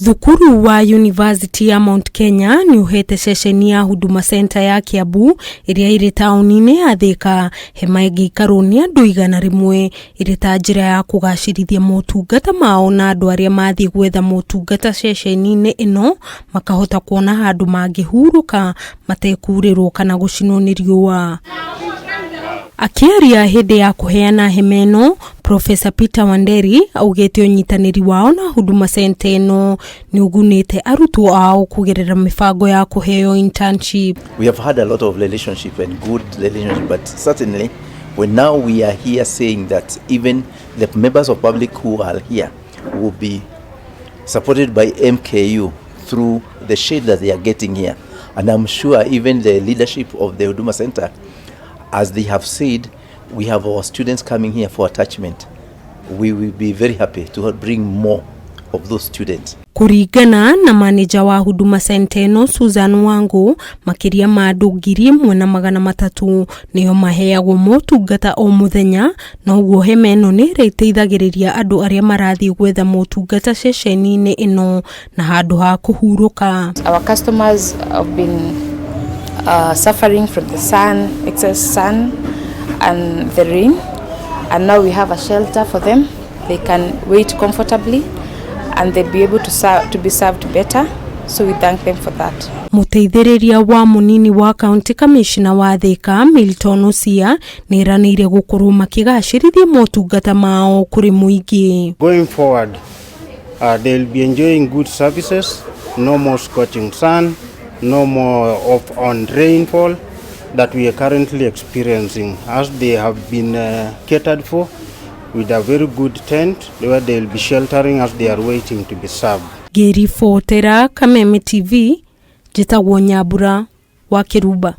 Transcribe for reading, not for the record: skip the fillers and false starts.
Thukuru wa University ya Mount Kenya ni uhete ceceni ya Huduma Center ya Kiambu iria iri tauni-ini ya Thika. HEMA ĩgĩikarwo andu 100 iri ta njira ya kugacirithia motungata mao na andu aria mathi gwetha motungata ceceni-ini ino makahota kuona handu mangihuruka matekurirwo kana gucinwo ni riua. Akiaria hindi ya kuheana HEMA ino, Professor Wanderi augite unyitaniri wao na Huduma Center ino ni ugunite arutwo ao kugerera mifango ya kuheo internship. We have had a lot of relationship and good relationship, but certainly when now we are here saying that even the members of public who are here will be supported by MKU through the shade that they are getting here, and I'm sure even the leadership of the Huduma Center, as they have said, we have our students coming here for attachment. We will be very happy to bring more of those students. Kurigana na manager wa Huduma Center ino Susan Wangu, makiria ma andu 1,300 niyo maheagwo motungata o muthenya, na uguo HEMA ino ni ĩteithagĩrĩria andu aria marathi gwetha motungata ceceni-ini ino na handu ha kuhuruka. Our customers have been suffering from the sun, excess sun and the rain, and now we have a shelter for them. They can wait comfortably and they'll be able to be served better, so we thank them for that. Muteithĩrĩria wa munini wa County Commissioner wa Thika Milton Osia niranĩire gukorwo makigacirithia motungata mao kuri muingi. Going forward, they'll be enjoying good services, no more scorching sun, no more on rainfall that we are currently experiencing, as they have been catered for with a very good tent where they'll be sheltering as they are waiting to be served. Geri Fotera, Kameme TV, Jitagwo Nyambura wa Kiruba.